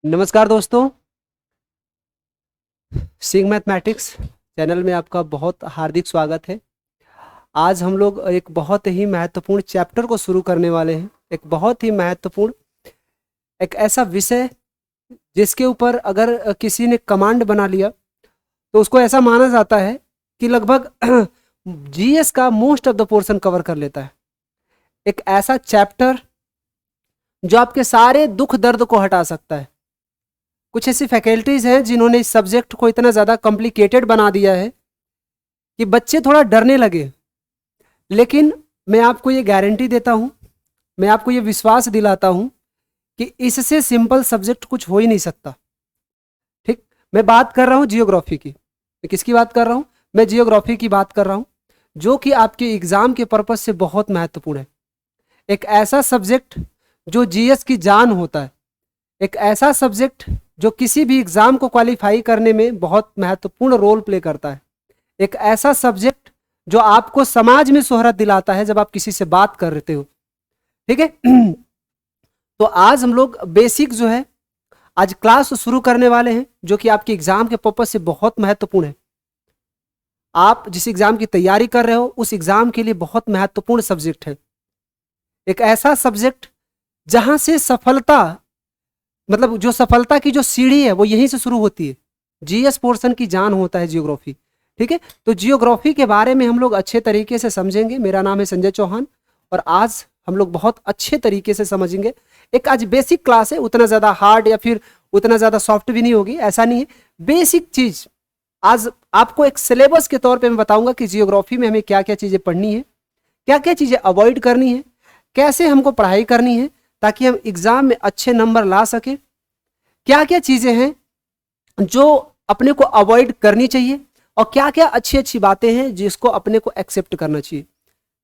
नमस्कार दोस्तों, Singh mathematics channel में आपका बहुत हार्दिक स्वागत है। आज हम लोग एक बहुत ही महत्वपूर्ण चैप्टर को शुरू करने वाले हैं। एक बहुत ही महत्वपूर्ण, एक ऐसा विषय जिसके ऊपर अगर किसी ने कमांड बना लिया तो उसको ऐसा माना जाता है कि लगभग जीएस का most of the portion cover कर लेता है। एक ऐसा चैप्टर जो आपके सारे दुख दर्द को हटा सकता है। कुछ ऐसी फैकल्टीज़ हैं जिन्होंने इस सब्जेक्ट को इतना ज़्यादा कॉम्प्लिकेटेड बना दिया है कि बच्चे थोड़ा डरने लगे। लेकिन मैं आपको ये गारंटी देता हूँ, मैं आपको ये विश्वास दिलाता हूँ कि इससे सिंपल सब्जेक्ट कुछ हो ही नहीं सकता। ठीक, मैं बात कर रहा हूँ जियोग्राफी की। मैं किसकी बात कर रहा हूँ? मैं जियोग्राफी की बात कर रहा हूँ, जो कि आपके एग्ज़ाम के पर्पज़ से बहुत महत्वपूर्ण है। एक ऐसा सब्जेक्ट जो जीएस की जान होता है, एक ऐसा सब्जेक्ट जो किसी भी एग्ज़ाम को क्वालिफाई करने में बहुत महत्वपूर्ण रोल प्ले करता है। एक ऐसा सब्जेक्ट जो आपको समाज में शोहरत दिलाता है जब आप किसी से बात कर रहे हो। ठीक है। तो आज हम लोग बेसिक जो है आज क्लास शुरू करने वाले हैं, जो कि आपके एग्ज़ाम के पर्पज से बहुत महत्वपूर्ण है। आप जिस एग्ज़ाम की तैयारी कर रहे हो उस एग्ज़ाम के लिए बहुत महत्वपूर्ण सब्जेक्ट है। एक ऐसा सब्जेक्ट जहां से सफलता, मतलब जो सफलता की जो सीढ़ी है वो यहीं से शुरू होती है। जीएस पोर्शन की जान होता है जियोग्राफी। ठीक है, तो जियोग्राफी के बारे में हम लोग अच्छे तरीके से समझेंगे। मेरा नाम है संजय चौहान और आज हम लोग बहुत अच्छे तरीके से समझेंगे। एक आज बेसिक क्लास है, उतना ज़्यादा हार्ड या फिर उतना ज़्यादा सॉफ्ट भी नहीं होगी, ऐसा नहीं है। बेसिक चीज़ आज आपको एक सिलेबस के तौर पे मैं बताऊंगा कि जियोग्राफी में हमें क्या क्या चीज़ें पढ़नी है, क्या क्या चीज़ें अवॉइड करनी है, कैसे हमको पढ़ाई करनी है ताकि हम एग्ज़ाम में अच्छे नंबर ला सकें, क्या क्या चीज़ें हैं जो अपने को अवॉइड करनी चाहिए और क्या क्या अच्छी अच्छी बातें हैं जिसको अपने को एक्सेप्ट करना चाहिए।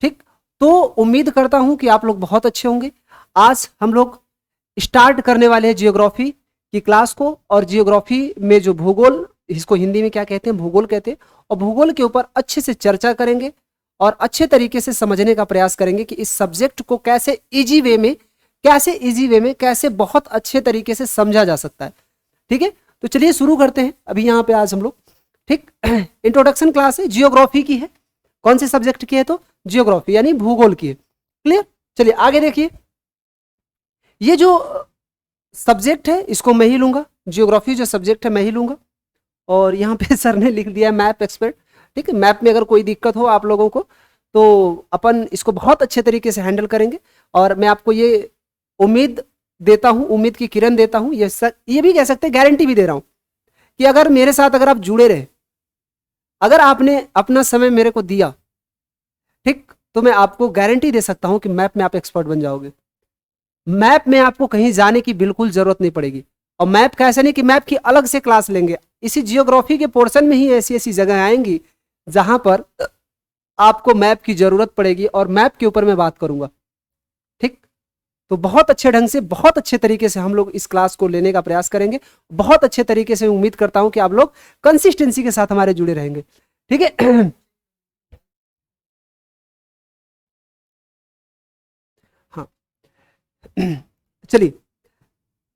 ठीक, तो उम्मीद करता हूं कि आप लोग बहुत अच्छे होंगे। आज हम लोग स्टार्ट करने वाले हैं जियोग्राफी की क्लास को। और जियोग्राफी में जो भूगोल, इसको हिंदी में क्या कहते हैं, भूगोल कहते हैं, और भूगोल के ऊपर अच्छे से चर्चा करेंगे और अच्छे तरीके से समझने का प्रयास करेंगे कि इस सब्जेक्ट को कैसे इजी वे में कैसे बहुत अच्छे तरीके से समझा जा सकता है। ठीक है, तो चलिए शुरू करते हैं। अभी यहाँ पे आज हम लोग, ठीक, इंट्रोडक्शन क्लास है, जियोग्राफी की है। कौन से सब्जेक्ट की है? तो जियोग्राफी यानी भूगोल की है। क्लियर? चलिए आगे देखिए। ये जो सब्जेक्ट है इसको मैं ही लूंगा, जियोग्राफी जो सब्जेक्ट है मैं ही लूंगा। और यहाँ पे सर ने लिख दिया मैप एक्सपर्ट। ठीक है, मैप में अगर कोई दिक्कत हो आप लोगों को तो अपन इसको बहुत अच्छे तरीके से हैंडल करेंगे। और मैं आपको ये उम्मीद देता हूं, उम्मीद की किरण देता हूं, ये भी कह सकते हैं, गारंटी भी दे रहा हूं कि अगर मेरे साथ अगर आप जुड़े रहे, अगर आपने अपना समय मेरे को दिया, ठीक, तो मैं आपको गारंटी दे सकता हूं कि मैप में आप एक्सपर्ट बन जाओगे। मैप में आपको कहीं जाने की बिल्कुल जरूरत नहीं पड़ेगी। और मैप का ऐसा नहीं कि मैप की अलग से क्लास लेंगे, इसी जियोग्राफी के पोर्शन में ही ऐसी ऐसी जगह आएंगी जहां पर आपको मैप की जरूरत पड़ेगी और मैप के ऊपर मैं बात करूंगा। ठीक, तो बहुत अच्छे ढंग से, बहुत अच्छे तरीके से हम लोग इस क्लास को लेने का प्रयास करेंगे। बहुत अच्छे तरीके से उम्मीद करता हूं कि आप लोग कंसिस्टेंसी के साथ हमारे जुड़े रहेंगे। ठीक है। हाँ, चलिए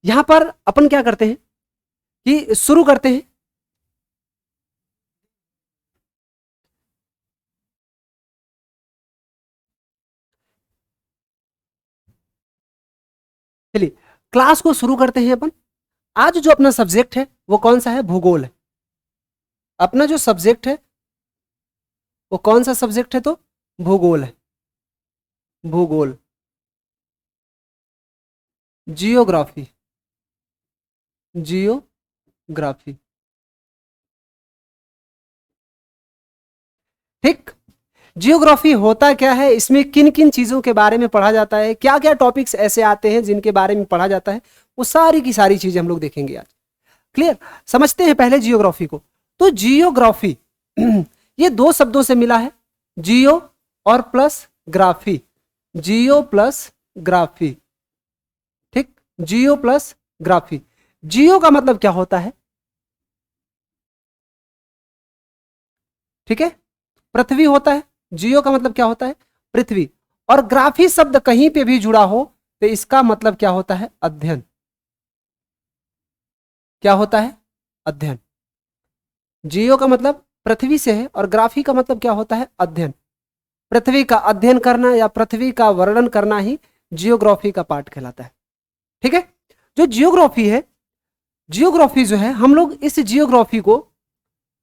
यहां पर अपन क्या करते हैं कि शुरू करते हैं। चलिए क्लास को शुरू करते हैं अपन। आज जो अपना सब्जेक्ट है वो कौन सा है? भूगोल है। अपना जो सब्जेक्ट है वो कौन सा सब्जेक्ट है? तो भूगोल है। भूगोल, जियोग्राफी, जियोग्राफी। ठीक, जियोग्राफी होता क्या है, इसमें किन किन चीजों के बारे में पढ़ा जाता है, क्या क्या टॉपिक्स ऐसे आते हैं जिनके बारे में पढ़ा जाता है, वो सारी की सारी चीजें हम लोग देखेंगे आज। क्लियर? समझते हैं पहले जियोग्राफी को। तो जियोग्राफी ये दो शब्दों से मिला है, जियो और प्लस ग्राफी। जियो प्लस ग्राफी। ठीक, जियो प्लस ग्राफी। जियो का मतलब क्या होता है? ठीक है, पृथ्वी होता है। जियो का मतलब क्या होता है? पृथ्वी। और ग्राफी शब्द कहीं पे भी जुड़ा हो तो इसका मतलब क्या होता है? अध्ययन। क्या होता है? अध्ययन। जियो का मतलब पृथ्वी से है और ग्राफी का मतलब क्या होता है? अध्ययन। पृथ्वी का अध्ययन करना या पृथ्वी का वर्णन करना ही जियोग्राफी का पार्ट कहलाता है। ठीक है। जो जियोग्राफी है, जियोग्राफी जो है, हम लोग इस जियोग्राफी को,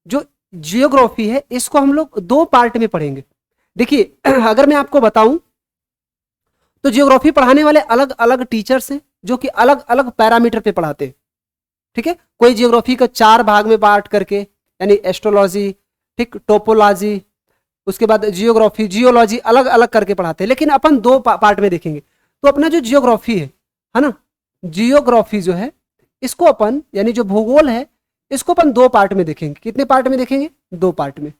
जो जियोग्राफी है इसको हम लोग दो पार्ट में पढ़ेंगे। देखिए अगर मैं आपको बताऊं तो जियोग्राफी पढ़ाने वाले अलग अलग टीचर्स हैं जो कि अलग अलग पैरामीटर पे पढ़ाते हैं। ठीक है। कोई जियोग्राफी का 4 भाग में बांट करके, यानी एस्ट्रोलॉजी, ठीक, टोपोलॉजी, उसके बाद जियोग्राफी, जियोलॉजी अलग अलग करके पढ़ाते हैं। लेकिन अपन दो पार्ट में देखेंगे। तो अपना जो जियोग्राफी है ना, जियोग्राफी जो है इसको अपन, यानी जो भूगोल है इसको अपन दो पार्ट में देखेंगे। कितने पार्ट में देखेंगे? दो पार्ट में।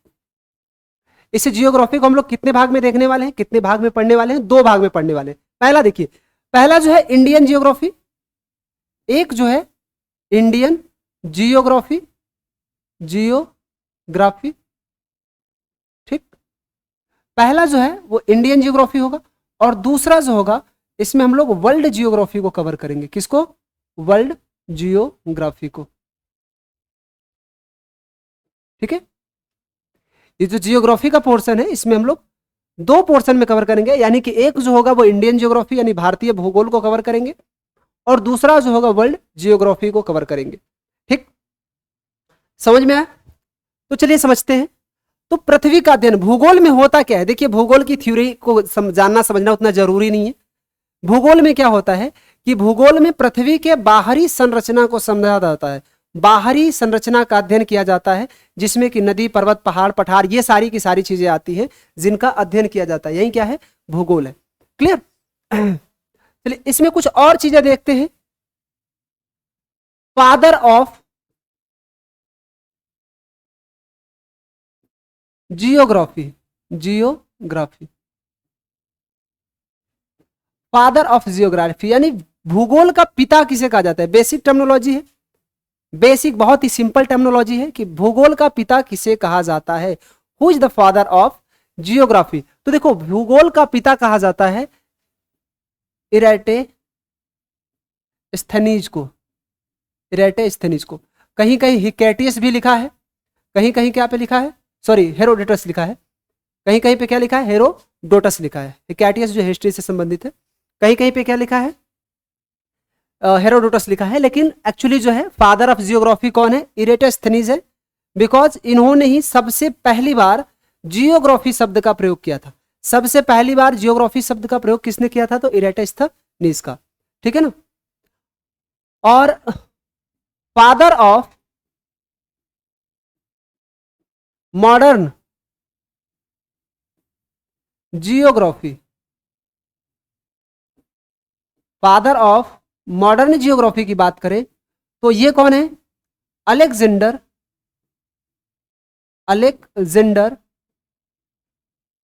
इस जियोग्राफी को हम लोग कितने भाग में देखने वाले हैं, कितने भाग में पढ़ने वाले हैं? दो भाग में पढ़ने वाले हैं। पहला देखिए, पहला जो है इंडियन जियोग्राफी, एक जो है इंडियन जियोग्राफी, जियोग्राफी। ठीक, पहला जो है वो इंडियन जियोग्राफी होगा और दूसरा जो होगा इसमें हम लोग वर्ल्ड जियोग्राफी को कवर करेंगे। किसको? वर्ल्ड जियोग्राफी को। ठीक है। ये जो जियोग्राफी का पोर्शन है इसमें हम लोग दो पोर्शन में कवर करेंगे, यानी कि एक जो होगा वो इंडियन जियोग्राफी यानी भारतीय भूगोल को कवर करेंगे और दूसरा जो होगा वर्ल्ड जियोग्राफी को कवर करेंगे। ठीक, समझ में आया? तो चलिए समझते हैं। तो पृथ्वी का अध्ययन, भूगोल में होता क्या है? देखिए भूगोल की थ्योरी को जानना समझना उतना जरूरी नहीं है। भूगोल में क्या होता है कि भूगोल में पृथ्वी के बाहरी संरचना को समझा जाता है, बाहरी संरचना का अध्ययन किया जाता है, जिसमें कि नदी, पर्वत, पहाड़, पठार, ये सारी की सारी चीजें आती हैं जिनका अध्ययन किया जाता है। यही क्या है? भूगोल है। क्लियर? चलिए इसमें कुछ और चीजें देखते हैं। Father of geography, geography, father of geography यानी भूगोल का पिता किसे कहा जाता है? बेसिक टर्मिनोलॉजी है, बेसिक बहुत ही सिंपल टर्मिनोलॉजी है कि भूगोल का पिता किसे कहा जाता है। Who is the father of geography? तो देखो भूगोल का पिता कहा जाता है इरेटेस्थनीज को, इरेटेस्थनीज को। कहीं कहीं हिकेटियस भी लिखा है, कहीं कहीं क्या पे लिखा है? सॉरी, हेरोडोटस लिखा है। कहीं कहीं पे क्या लिखा है? हेरोडोटस लिखा है। हिकेटियस जो हिस्ट्री से संबंधित है। कहीं कहीं पे क्या लिखा है? हेरोडोटस लिखा है। लेकिन एक्चुअली जो है फादर ऑफ जियोग्राफी कौन है? इरेटोस्थनीज है, बिकॉज इन्होंने ही सबसे पहली बार जियोग्राफी शब्द का प्रयोग किया था। सबसे पहली बार जियोग्राफी शब्द का प्रयोग किसने किया था? तो इरेटोस्थनीज का। ठीक है ना। और father of modern geography, father of modern geography की बात करें तो ये कौन है? अलेक्जेंडर, अलेक्जेंडर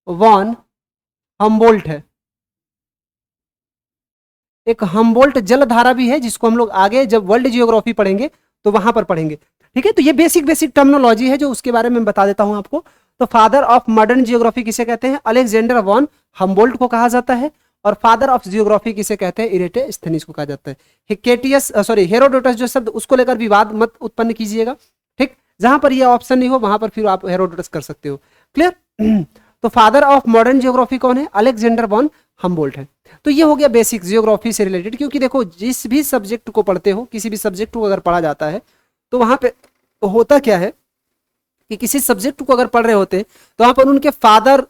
वॉन हम्बोल्ट है। एक हम्बोल्ट जलधारा भी है जिसको हम लोग आगे जब वर्ल्ड जियोग्राफी पढ़ेंगे तो वहां पर पढ़ेंगे। ठीक है। तो ये बेसिक बेसिक टर्मिनोलॉजी है जो उसके बारे में बता देता हूं आपको। तो फादर ऑफ मॉडर्न जियोग्राफी किसे कहते हैं? अलेक्जेंडर वॉन हम्बोल्ट को कहा जाता है। और फादर ऑफ जियोग्राफी किसे कहते हैं? इरेटोस्थनीज को कहा जाता है। हिकेटियस सॉरी हेरोडोटस जो शब्द, उसको लेकर विवाद मत उत्पन्न कीजिएगा। ठीक, जहां पर ये ऑप्शन नहीं हो वहां पर फिर आप हेरोडोटस कर सकते हो। क्लियर? तो फादर ऑफ मॉडर्न जियोग्राफी कौन है? अलेक्जेंडर वॉन हम्बोल्ट है। तो ये हो गया बेसिक जियोग्राफी से रिलेटेड। क्योंकि देखो जिस भी सब्जेक्ट को पढ़ते हो, किसी भी सब्जेक्ट को अगर पढ़ा जाता है तो वहां पे होता क्या है कि किसी सब्जेक्ट को अगर पढ़ रहे होते तो वहां पर उनके फादर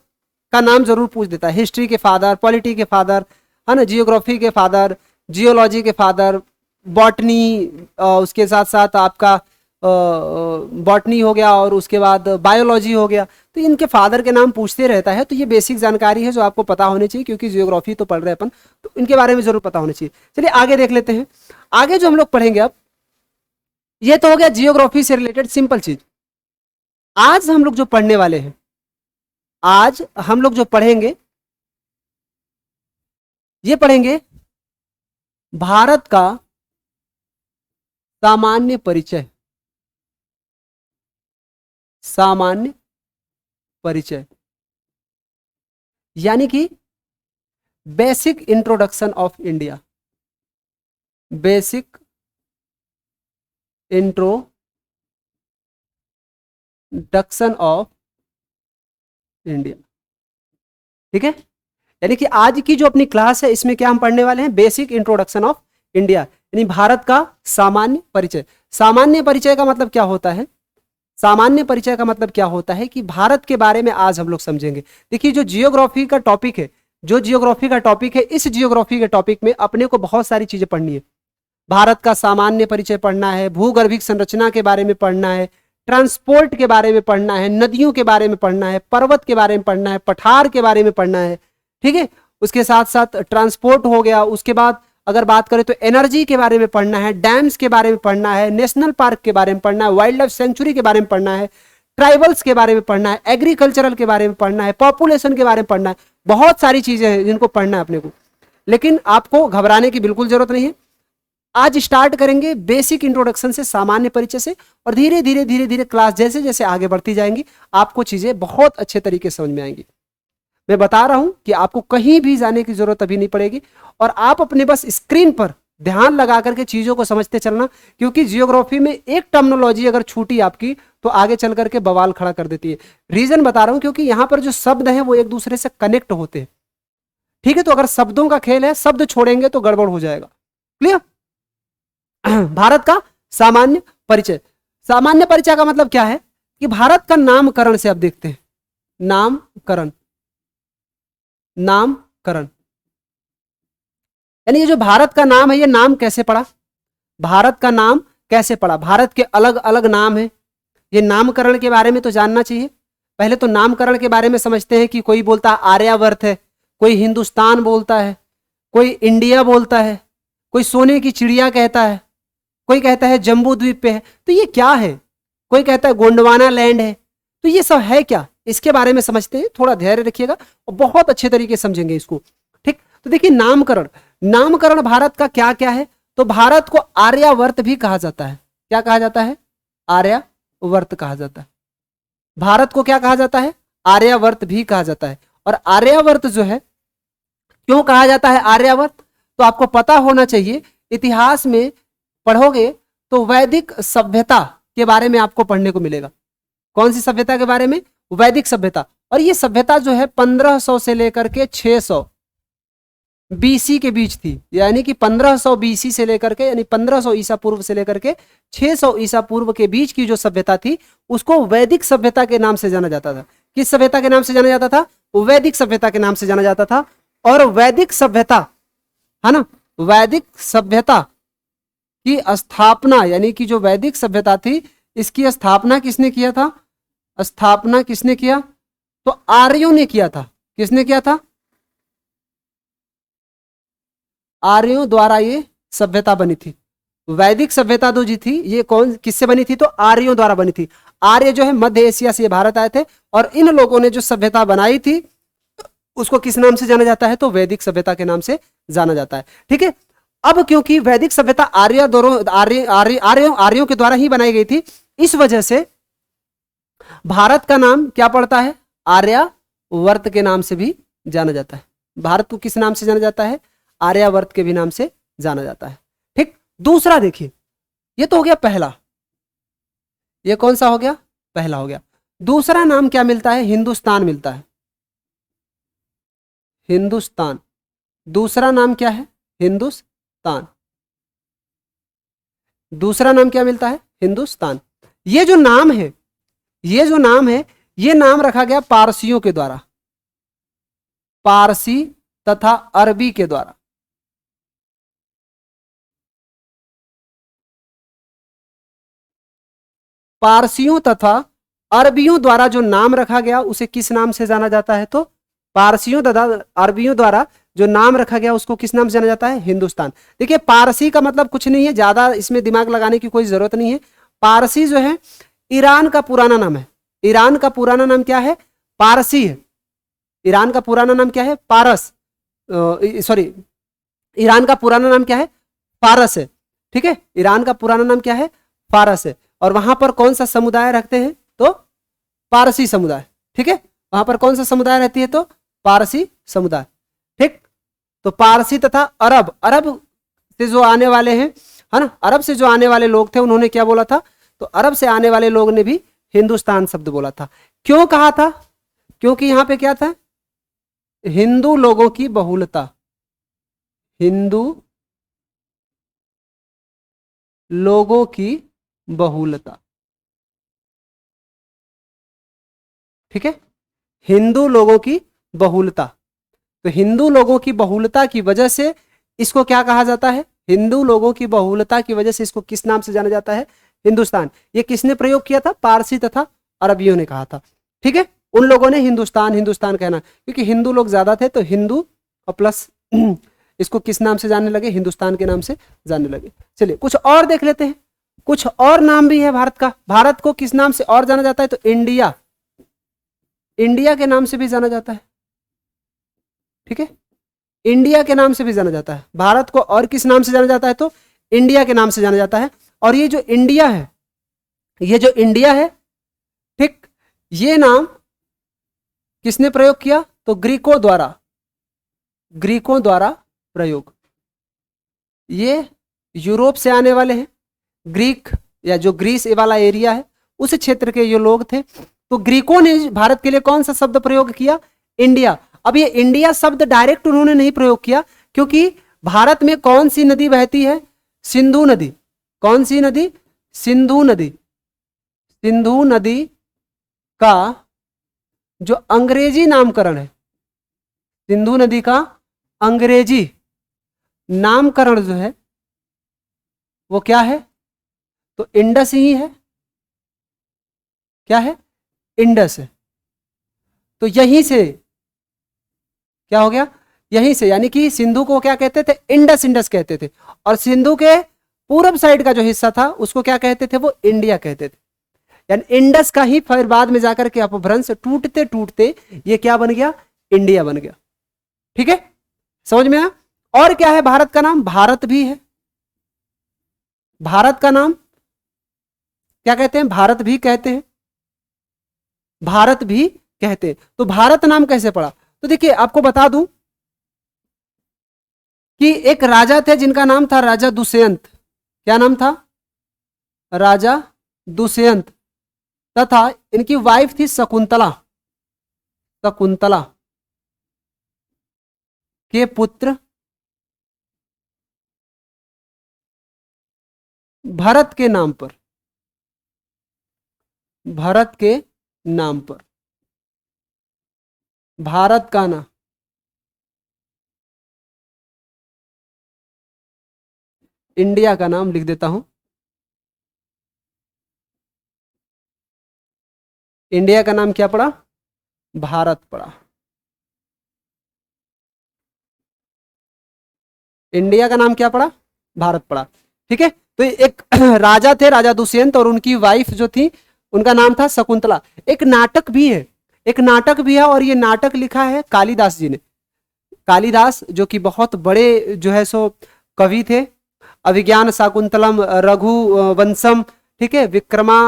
का नाम जरूर पूछ देता है। हिस्ट्री के फादर, पॉलिटी के फादर, है ना, जियोग्राफी के फादर, जियोलॉजी के फादर, बॉटनी, उसके साथ साथ आपका बॉटनी हो गया और उसके बाद बायोलॉजी हो गया। तो इनके फादर के नाम पूछते रहता है। तो ये बेसिक जानकारी है जो आपको पता होनी चाहिए, क्योंकि जियोग्राफी तो पढ़ रहे हैं अपन, तो इनके बारे में जरूर पता होना चाहिए। चलिए आगे देख लेते हैं। आगे जो हम लोग पढ़ेंगे अब, ये तो हो गया जियोग्राफी से रिलेटेड सिंपल चीज। आज हम लोग जो पढ़ने वाले हैं, आज हम लोग जो पढ़ेंगे, ये पढ़ेंगे भारत का सामान्य परिचय, सामान्य परिचय, यानी कि basic introduction of India, basic introduction of India. ठीक है, यानी कि आज की जो अपनी क्लास है इसमें क्या हम पढ़ने वाले हैं, बेसिक इंट्रोडक्शन ऑफ इंडिया, यानी भारत का सामान्य परिचय। सामान्य परिचय का मतलब क्या होता है, सामान्य परिचय का मतलब क्या होता है कि भारत के बारे में आज हम लोग समझेंगे। देखिए जो जियोग्राफी का टॉपिक है, जो जियोग्राफी का टॉपिक है, इस जियोग्राफी के टॉपिक में अपने को बहुत सारी चीजें पढ़नी है। भारत का सामान्य परिचय पढ़ना है, भूगर्भिक संरचना के बारे में पढ़ना है, ट्रांसपोर्ट के बारे में पढ़ना है, नदियों के बारे में पढ़ना है, पर्वत के बारे में पढ़ना है, पठार के बारे में पढ़ना है। ठीक है, उसके साथ साथ ट्रांसपोर्ट हो गया, उसके बाद अगर बात करें तो एनर्जी के बारे में पढ़ना है, डैम्स के बारे में पढ़ना है, नेशनल पार्क के बारे में पढ़ना है, वाइल्ड लाइफ सेंचुरी के बारे में पढ़ना है, ट्राइबल्स के बारे में पढ़ना है, एग्रीकल्चरल के बारे में पढ़ना है, पॉपुलेशन के बारे में पढ़ना है। बहुत सारी चीजें हैं जिनको पढ़ना है अपने को, लेकिन आपको घबराने की बिल्कुल जरूरत नहीं है। आज स्टार्ट करेंगे बेसिक इंट्रोडक्शन से, सामान्य परिचय से, और धीरे धीरे धीरे धीरे क्लास जैसे जैसे आगे बढ़ती जाएंगी आपको चीजें बहुत अच्छे तरीके से समझ में आएंगी। मैं बता रहा हूं कि आपको कहीं भी जाने की जरूरत अभी नहीं पड़ेगी, और आप अपने बस स्क्रीन पर ध्यान लगा करके चीजों को समझते चलना, क्योंकि जियोग्राफी में एक टर्मिनोलॉजी अगर छूटी आपकी तो आगे चल करके बवाल खड़ा कर देती है। रीजन बता रहा हूं क्योंकि यहां पर जो शब्द हैं वो एक दूसरे से कनेक्ट होते हैं। ठीक है, तो अगर शब्दों का खेल है, शब्द छोड़ेंगे तो गड़बड़ हो जाएगा। क्लियर? भारत का सामान्य परिचय। सामान्य परिचय का मतलब क्या है कि भारत का नामकरण से आप देखते हैं, नामकरण, नामकरण यानी ये जो भारत का नाम है ये नाम कैसे पड़ा, भारत का नाम कैसे पड़ा। भारत के अलग अलग नाम है, ये नामकरण के बारे में तो जानना चाहिए। पहले तो नामकरण के बारे में समझते हैं कि कोई बोलता है आर्यावर्त है, कोई हिंदुस्तान बोलता है, कोई इंडिया बोलता है, कोई सोने की चिड़िया कहता है, कोई कहता है जम्बू द्वीप पे है। तो ये क्या है, कोई कहता है गोंडवाना लैंड है। तो ये सब है क्या, इसके बारे में समझते हैं। थोड़ा धैर्य रखिएगा और बहुत अच्छे तरीके से समझेंगे इसको। ठीक, तो देखिए नामकरण, नामकरण भारत का क्या क्या है। तो भारत को आर्यावर्त भी कहा जाता है। क्या कहा जाता है? आर्यावर्त कहा जाता है। भारत को क्या कहा जाता है? आर्यावर्त भी कहा जाता है। और आर्यावर्त जो है, क्यों कहा जाता है आर्यावर्त, तो आपको पता होना चाहिए। इतिहास में पढ़ोगे तो वैदिक सभ्यता के बारे में आपको पढ़ने को मिलेगा। कौन सी सभ्यता के बारे में? वैदिक सभ्यता। और ये सभ्यता जो है 1500 से लेकर के 600 बीसी के बीच थी, यानी कि 1500 बीसी से लेकर के, यानी 1500 ईसा पूर्व से लेकर के 600 ईसा पूर्व के बीच की जो सभ्यता थी उसको वैदिक सभ्यता के नाम से जाना जाता था। किस सभ्यता के नाम से जाना जाता था? वैदिक सभ्यता के नाम से जाना जाता था। और वैदिक सभ्यता है ना, वैदिक सभ्यता की स्थापना, यानी कि जो वैदिक सभ्यता थी इसकी स्थापना किसने किया था? स्थापना किसने किया? तो आर्यों ने किया था। किसने किया था? आर्यों द्वारा ये सभ्यता बनी थी। वैदिक सभ्यता जो जी थी ये कौन किससे बनी थी? तो आर्यों द्वारा बनी थी। आर्य जो है मध्य एशिया से भारत आए थे, और इन लोगों ने जो सभ्यता बनाई थी उसको किस नाम से जाना जाता है? तो वैदिक सभ्यता के नाम से जाना जाता है। ठीक है, अब क्योंकि वैदिक सभ्यता आर्यों के द्वारा ही बनाई गई थी, इस वजह से भारत का नाम क्या पड़ता है? आर्यावर्त के नाम से भी जाना जाता है। भारत को किस नाम से जाना जाता है? आर्यावर्त के भी नाम से जाना जाता है। ठीक, दूसरा देखिए, ये तो हो गया पहला। ये कौन सा हो गया? पहला हो गया। दूसरा नाम क्या मिलता है? हिंदुस्तान मिलता है। हिंदुस्तान, दूसरा नाम क्या है? हिंदुस्तान। दूसरा नाम क्या मिलता है? हिंदुस्तान। ये जो नाम है, ये जो नाम है, ये नाम रखा गया पारसियों के द्वारा, पारसी तथा अरबी के द्वारा। पारसियों तथा अरबियों द्वारा जो नाम रखा गया उसे किस नाम से जाना जाता है? तो पारसियों तथा अरबियों द्वारा जो नाम रखा गया उसको किस नाम से जाना जाता है? हिंदुस्तान। देखिए पारसी का मतलब कुछ नहीं है, ज्यादा इसमें दिमाग लगाने की कोई जरूरत नहीं है। पारसी जो है ईरान का पुराना नाम है। ईरान का पुराना नाम क्या है? पारसी है। ईरान का पुराना नाम क्या है? पारस, सॉरी, ईरान का पुराना नाम क्या है? फारस है। ठीक है, ईरान का पुराना नाम क्या है? फारस है। और वहां पर कौन सा समुदाय रखते हैं? तो पारसी समुदाय। ठीक है, वहां पर कौन सा समुदाय रहती है? तो पारसी समुदाय। ठीक, तो पारसी तथा अरब, अरब से जो आने वाले हैं है ना। अरब से जो आने वाले लोग थे उन्होंने क्या बोला था, तो अरब से आने वाले लोग ने भी हिंदुस्तान शब्द बोला था। क्यों कहा था, क्योंकि यहां पे क्या था, हिंदू लोगों की बहुलता, हिंदू लोगों की बहुलता, ठीक है, हिंदू लोगों की बहुलता। तो हिंदू लोगों की बहुलता की वजह से इसको क्या कहा जाता है, हिंदू लोगों की बहुलता की वजह से इसको किस नाम से जाना जाता है, हिंदुस्तान। ये किसने प्रयोग किया था, पारसी तथा अरबियों ने कहा था, ठीक है। उन लोगों ने हिंदुस्तान हिंदुस्तान कहना, क्योंकि हिंदू लोग ज्यादा थे तो हिंदू और प्लस इसको किस नाम से जानने लगे, हिंदुस्तान के नाम से जानने लगे। चलिए कुछ और देख लेते हैं, कुछ और नाम भी है भारत का। भारत को किस नाम से और जाना जाता है, तो इंडिया, इंडिया के नाम से भी जाना जाता है, ठीक है, इंडिया के नाम से भी जाना जाता है। भारत को और किस नाम से जाना जाता है, तो इंडिया के नाम से जाना जाता है। और ये जो इंडिया है, ये जो इंडिया है, ठीक, ये नाम किसने प्रयोग किया, तो ग्रीकों द्वारा, ग्रीकों द्वारा प्रयोग। ये यूरोप से आने वाले हैं, ग्रीक या जो ग्रीस वाला एरिया है उस क्षेत्र के ये लोग थे। तो ग्रीकों ने भारत के लिए कौन सा शब्द प्रयोग किया, इंडिया। अब ये इंडिया शब्द डायरेक्ट उन्होंने नहीं प्रयोग किया, क्योंकि भारत में कौन सी नदी बहती है, सिंधु नदी। कौन सी नदी, सिंधु नदी। सिंधु नदी का जो अंग्रेजी नामकरण है, सिंधु नदी का अंग्रेजी नामकरण जो है वो क्या है, तो इंडस ही है। क्या है, इंडस है। तो यहीं से क्या हो गया, यहीं से, यानी कि सिंधु को क्या कहते थे, इंडस, इंडस कहते थे। और सिंधु के पूरब साइड का जो हिस्सा था उसको क्या कहते थे, वो इंडिया कहते थे। यानी इंडस का ही फिर बाद में जाकर के अपभ्रंश टूटते टूटते ये क्या बन गया, इंडिया बन गया, ठीक है, समझ में आया। और क्या है, भारत का नाम भारत भी है। भारत का नाम क्या कहते हैं, भारत भी कहते हैं, भारत भी कहते हैं। तो भारत नाम कैसे पड़ा, तो देखिए आपको बता दूं कि एक राजा थे जिनका नाम था राजा दुष्यंत। क्या नाम था, राजा दुष्यंत, तथा इनकी वाइफ थी शकुंतला। शकुंतला के पुत्र भरत के नाम पर, भरत के नाम पर भारत का नाम, इंडिया का नाम लिख देता हूं, इंडिया का नाम क्या पड़ा, भारत पड़ा। इंडिया का नाम क्या पड़ा, भारत पड़ा, ठीक है। तो एक राजा थे, राजा दुष्यंत, और उनकी वाइफ जो थी उनका नाम था शकुंतला। एक नाटक भी है, एक नाटक भी है, और ये नाटक लिखा है कालिदास जी ने। कालिदास जो कि बहुत बड़े जो है सो कवि थे। अभिज्ञान शाकुंतलम, रघु वंशम, ठीक है, विक्रमा,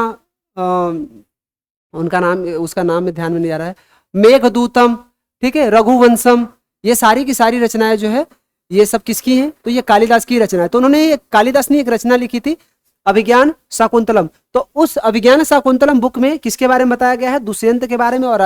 उनका नाम, उसका नाम में ध्यान में नहीं आ रहा है, मेघदूतम, ठीक है, रघुवंशम, ये सारी की सारी रचनाएं जो है ये सब किसकी हैं, तो ये कालिदास की रचना है। तो उन्होंने, कालिदास ने एक रचना लिखी थी अभिज्ञान शाकुंतलम। तो उस अभिज्ञान शाकुंतलम बुक में किसके बारे में बताया गया है, दुष्यंत के बारे में, और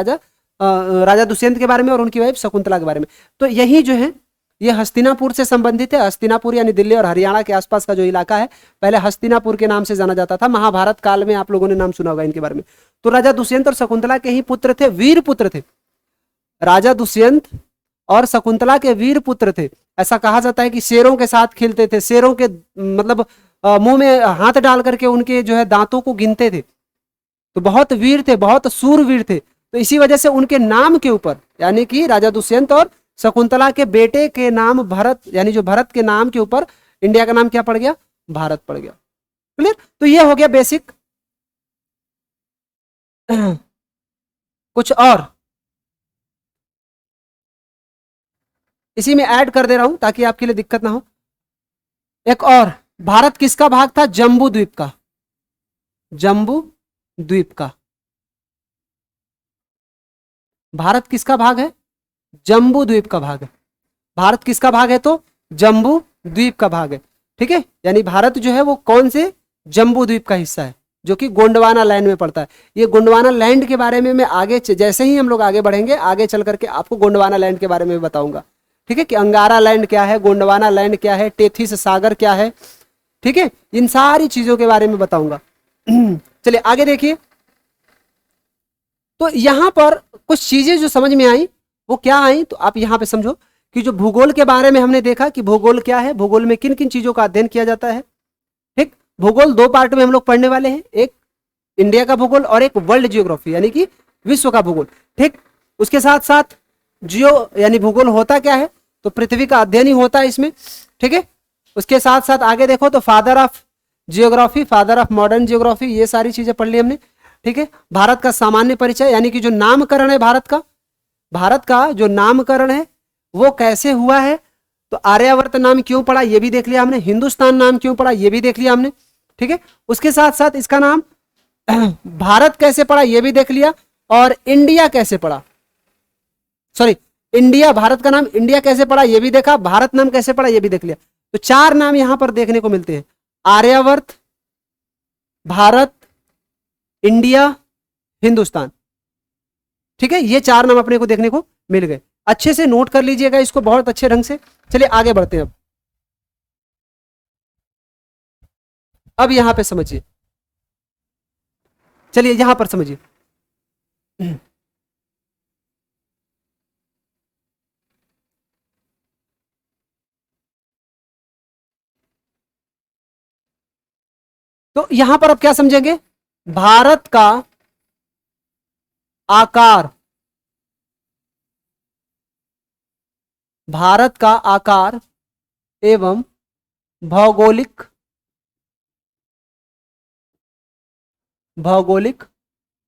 राजा दुष्यंत के बारे में, और उनकी वाइफ शकुंतला के बारे में। तो यही जो है ये हस्तिनापुर से संबंधित है। हस्तिनापुर यानी दिल्ली और हरियाणा के आसपास का जो इलाका है, पहले हस्तिनापुर के नाम से जाना जाता था। महाभारत काल में आप लोगों ने नाम सुना होगा इनके बारे में। तो राजा दुष्यंत और शकुंतला के ही पुत्र थे, वीर पुत्र थे। राजा दुष्यंत और शकुंतला के वीर पुत्र थे। ऐसा कहा जाता है कि शेरों के साथ खेलते थे, शेरों के मतलब मुंह में हाथ डाल करके उनके जो है दांतों को गिनते थे। तो बहुत वीर थे, बहुत सूरवीर थे। तो इसी वजह से उनके नाम के ऊपर, यानी कि राजा दुष्यंत और शकुंतला के बेटे के नाम भरत, यानी जो भरत के नाम के ऊपर इंडिया का नाम क्या पड़ गया, भारत पड़ गया। क्लियर। तो ये हो गया बेसिक। कुछ और इसी में ऐड कर दे रहा हूं ताकि आपके लिए दिक्कत ना हो। एक और, भारत किसका भाग था, जम्बू द्वीप का, जम्बू द्वीप का। भारत किसका भाग है, जम्बू द्वीप का भाग है। भारत किसका भाग है, तो जम्बू द्वीप का भाग है। ठीक है, यानी भारत जो है वो कौन से जम्बू द्वीप का हिस्सा है, जो कि गोंडवाना लैंड में पड़ता है। ये गोंडवाना लैंड के बारे में मैं आगे जैसे ही हम लोग आगे बढ़ेंगे, आगे चल करके आपको गोंडवाना लैंड के बारे में बताऊंगा। ठीक है, कि अंगारा लैंड क्या है, गोंडवाना लैंड क्या है, टेथिस सागर क्या है। ठीक है, इन सारी चीजों के बारे में बताऊंगा। चलिए आगे देखिए। तो यहां पर कुछ चीजें जो समझ में आई वो क्या आई, तो आप यहां पे समझो कि जो भूगोल के बारे में हमने देखा कि भूगोल क्या है, भूगोल में किन किन चीजों का अध्ययन किया जाता है। ठीक, भूगोल दो पार्ट में हम लोग पढ़ने वाले हैं, एक इंडिया का भूगोल और एक वर्ल्ड जियोग्राफी यानी कि विश्व का भूगोल। ठीक, उसके साथ साथ जियो यानी भूगोल होता क्या है, तो पृथ्वी का अध्ययन ही होता है इसमें। ठीक है, उसके साथ साथ आगे देखो तो father of geography, father of modern geography, ये सारी चीजें पढ़ ली हमने। ठीक है, भारत का सामान्य परिचय यानी कि जो नामकरण है भारत का जो नामकरण है वो कैसे हुआ है, तो आर्यावर्त नाम क्यों पड़ा ये भी देख लिया हमने, हिंदुस्तान नाम क्यों पड़ा ये भी देख लिया हमने। ठीक है, उसके साथ साथ इसका नाम भारत कैसे पड़ा ये भी देख लिया, और इंडिया कैसे पड़ा, सॉरी इंडिया, भारत का नाम इंडिया कैसे पड़ा ये भी देखा, भारत नाम कैसे पड़ा ये भी देख लिया। तो चार नाम यहां पर देखने को मिलते हैं, आर्यावर्त, भारत, इंडिया, हिंदुस्तान। ठीक है, ये चार नाम अपने को देखने को मिल गए। अच्छे से नोट कर लीजिएगा इसको बहुत अच्छे ढंग से। चलिए आगे बढ़ते हैं। अब यहां पे समझिए, चलिए यहां पर समझिए। तो यहां पर अब क्या समझेंगे, भारत का आकार, भारत का आकार एवं भौगोलिक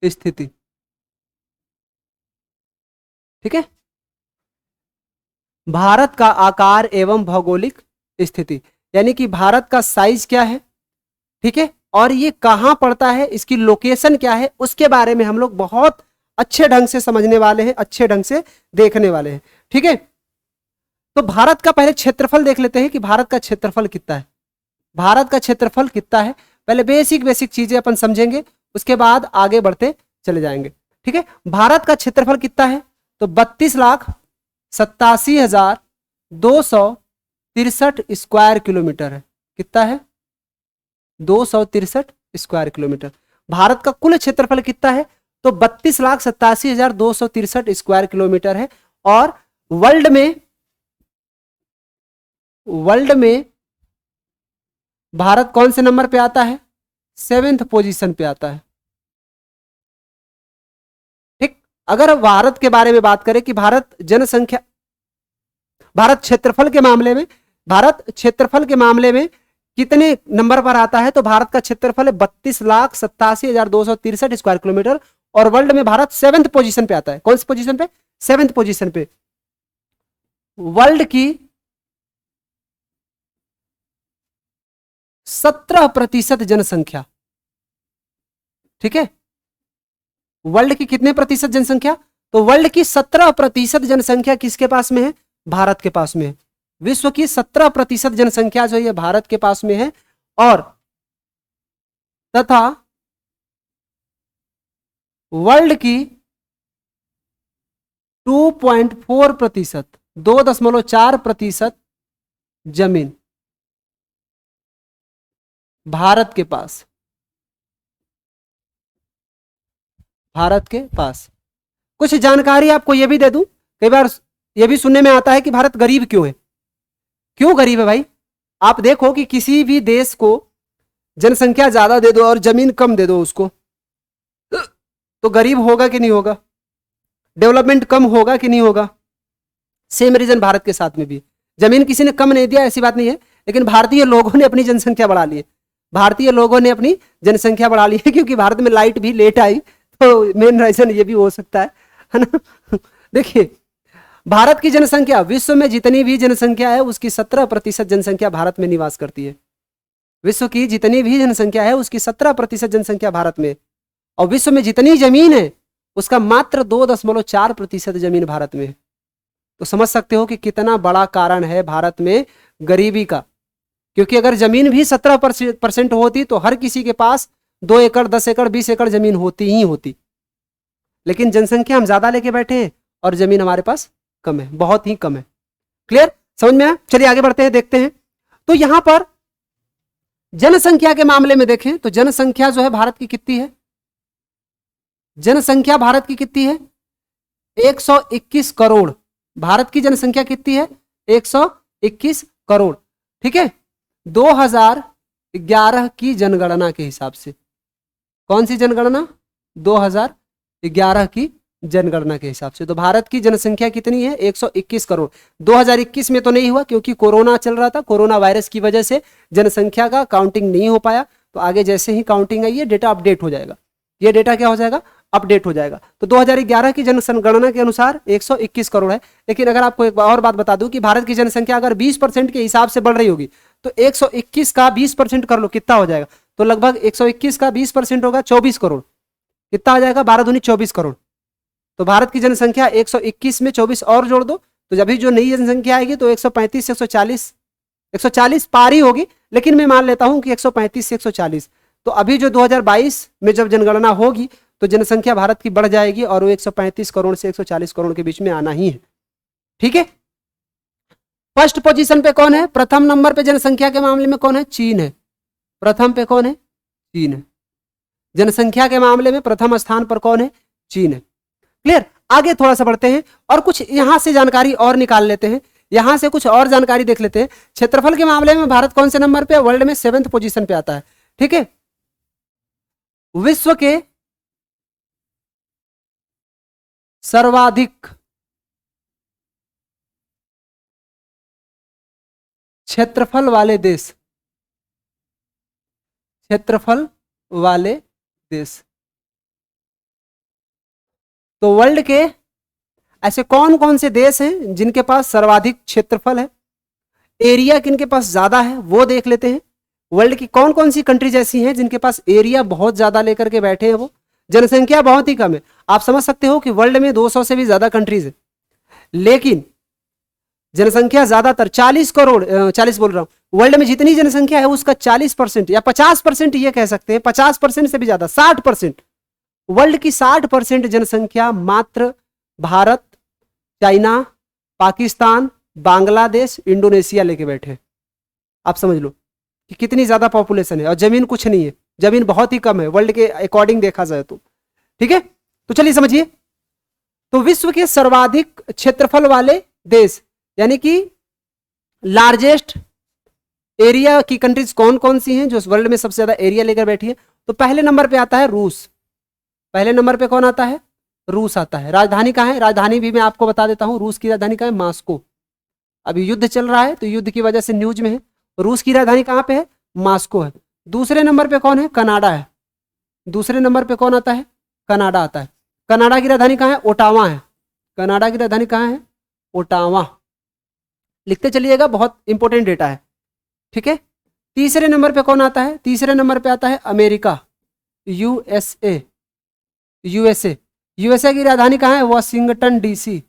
स्थिति। ठीक है, भारत का आकार एवं भौगोलिक स्थिति यानी कि भारत का साइज क्या है, ठीक है, और ये कहां पड़ता है, इसकी लोकेशन क्या है, उसके बारे में हम लोग बहुत अच्छे ढंग से समझने वाले हैं, अच्छे ढंग से देखने वाले हैं। ठीक है, तो भारत का पहले क्षेत्रफल देख लेते हैं कि भारत का क्षेत्रफल कितना है। भारत का क्षेत्रफल कितना है, पहले बेसिक चीजें अपन समझेंगे, उसके बाद आगे बढ़ते चले जाएंगे। ठीक है, भारत का क्षेत्रफल कितना है, तो 32,87,263 स्क्वायर किलोमीटर है। कितना है, 263 स्क्वायर किलोमीटर। भारत का कुल क्षेत्रफल कितना है, तो 32,87,263 स्क्वायर किलोमीटर है। और वर्ल्ड में भारत कौन से नंबर पे आता है, 7th पोजीशन पे आता है। ठीक, अगर भारत के बारे में बात करें कि भारत क्षेत्रफल के मामले में कितने नंबर पर आता है, तो भारत का क्षेत्रफल है 32,87,263 स्क्वायर किलोमीटर, और वर्ल्ड में भारत 7th पोजीशन पे आता है। कौन सी पोजीशन पे, 7th पोजीशन पे। वर्ल्ड की 17% जनसंख्या, ठीक है, वर्ल्ड की कितने प्रतिशत जनसंख्या, तो वर्ल्ड की 17% जनसंख्या किसके पास में है, भारत के पास में है। विश्व की 17% जनसंख्या जो है भारत के पास में है, और तथा वर्ल्ड की 2.4%, 2.4% जमीन भारत के पास, भारत के पास। कुछ जानकारी आपको यह भी दे दूं, कई बार यह भी सुनने में आता है कि भारत गरीब क्यों है। क्यों गरीब है भाई, आप देखो कि किसी भी देश को जनसंख्या ज्यादा दे दो और जमीन कम दे दो उसको, तो गरीब होगा कि नहीं होगा, डेवलपमेंट कम होगा कि नहीं होगा। सेम रीजन भारत के साथ में भी, जमीन किसी ने कम नहीं दिया ऐसी बात नहीं है, लेकिन भारतीय लोगों ने अपनी जनसंख्या बढ़ा ली है, भारतीय लोगों ने अपनी जनसंख्या बढ़ा ली है, क्योंकि भारत में लाइट भी लेट आई, तो मेन रीजन ये भी हो सकता है ना। देखिए, भारत की जनसंख्या, विश्व में जितनी भी जनसंख्या है उसकी 17% जनसंख्या भारत में निवास करती है। विश्व की जितनी भी जनसंख्या है उसकी 17% जनसंख्या भारत में, और विश्व में जितनी जमीन है उसका मात्र 2.4% जमीन भारत में है। तो समझ सकते हो कि कितना बड़ा कारण है भारत में गरीबी का, क्योंकि अगर जमीन भी 17% होती तो हर किसी के पास 2 एकड़ 10 एकड़ 20 एकड़ जमीन होती ही होती। लेकिन जनसंख्या हम ज्यादा लेके बैठे हैं और जमीन हमारे पास कम है, बहुत ही कम है। क्लियर, समझ में आया? चलिए आगे बढ़ते हैं, देखते हैं। तो यहां पर जनसंख्या के मामले में देखें तो जनसंख्या जो है भारत की कितनी है? जनसंख्या भारत की कितनी है? 121 करोड़। भारत की जनसंख्या कितनी है? 121 करोड़। ठीक है, 2011 की जनगणना के हिसाब से। कौन सी जनगणना? 2011 की जनगणना के हिसाब से। तो भारत की जनसंख्या कितनी है? 121 करोड़। 2021 में तो नहीं हुआ क्योंकि कोरोना चल रहा था, कोरोना वायरस की वजह से जनसंख्या का काउंटिंग नहीं हो पाया। तो आगे जैसे ही काउंटिंग आई, ये डेटा अपडेट हो जाएगा। ये डेटा क्या हो जाएगा? अपडेट हो जाएगा। तो 2011 की जनगणना के अनुसार 121 करोड़ है। लेकिन अगर आपको एक और बात बता दूं कि भारत की जनसंख्या अगर 20% के हिसाब से बढ़ रही होगी तो 121 का 20% कर लो, कितना हो जाएगा? तो लगभग 121 का 20% होगा 24 करोड़। कितना आ जाएगा? 12 दूनी 24 करोड़। तो भारत की जनसंख्या 121 में 24 और जोड़ दो, तो जब भी जो नई जनसंख्या आएगी तो 135 से 140 पार ही होगी। लेकिन मैं मान लेता हूं कि 135 से 140। तो अभी जो 2022 में जब जनगणना होगी तो जनसंख्या भारत की बढ़ जाएगी और वो 135 करोड़ से 140 करोड़ के बीच में आना ही है। ठीक है, फर्स्ट पोजीशन पे कौन है? प्रथम नंबर पे जनसंख्या के मामले में कौन है? चीन है। प्रथम पे कौन है? चीन है। जनसंख्या के मामले में प्रथम स्थान पर कौन है? चीन है। क्लियर, आगे थोड़ा सा बढ़ते हैं और कुछ यहां से जानकारी और निकाल लेते हैं। यहां से कुछ और जानकारी देख लेते हैं। क्षेत्रफल के मामले में भारत कौन से नंबर पे? वर्ल्ड में 7th पोजीशन पे आता है। ठीक है, विश्व के सर्वाधिक क्षेत्रफल वाले देश, क्षेत्रफल वाले देश। तो वर्ल्ड के ऐसे कौन कौन से देश हैं जिनके पास सर्वाधिक क्षेत्रफल है, एरिया किनके पास ज्यादा है, वो देख लेते हैं। वर्ल्ड की कौन कौन सी कंट्रीज ऐसी हैं जिनके पास एरिया बहुत ज्यादा लेकर के बैठे हैं, वो जनसंख्या बहुत ही कम है। आप समझ सकते हो कि वर्ल्ड में 200 से भी ज्यादा कंट्रीज है, लेकिन जनसंख्या ज्यादातर 40 करोड़ 40 बोल रहा हूं, वर्ल्ड में जितनी जनसंख्या है उसका 40% या 50%, ये कह सकते हैं 50% से भी ज्यादा, 60%। वर्ल्ड की 60% जनसंख्या मात्र भारत, चाइना, पाकिस्तान, बांग्लादेश, इंडोनेशिया लेके बैठे। आप समझ लो कि कितनी ज्यादा पॉपुलेशन है और जमीन कुछ नहीं है, जमीन बहुत ही कम है वर्ल्ड के अकॉर्डिंग देखा जाए तो। ठीक है, तो चलिए समझिए। तो विश्व के सर्वाधिक क्षेत्रफल वाले देश यानी कि लार्जेस्ट एरिया की कंट्रीज कौन कौन सी हैं जो वर्ल्ड में सबसे ज्यादा एरिया लेकर बैठी है? तो पहले नंबर पे आता है रूस। पहले नंबर पे कौन आता है? रूस आता है। राजधानी कहाँ है? राजधानी भी मैं आपको बता देता हूं। रूस की राजधानी कहाँ है? मॉस्को। अभी युद्ध चल रहा है तो युद्ध की वजह से न्यूज में है। रूस की राजधानी कहाँ पे है? मॉस्को है। दूसरे नंबर पे कौन है? कनाडा है। दूसरे नंबर पे कौन आता है? कनाडा आता है। कनाडा की राजधानी कहाँ है? ओटावा है। कनाडा की राजधानी कहाँ है? ओटावा। लिखते चलिएगा, बहुत इंपॉर्टेंट डेटा है। ठीक है, तीसरे नंबर पे कौन आता है? तीसरे नंबर पे आता है अमेरिका, यूएसए। यूएसए यूएसए की राजधानी कहाँ है? Washington DC.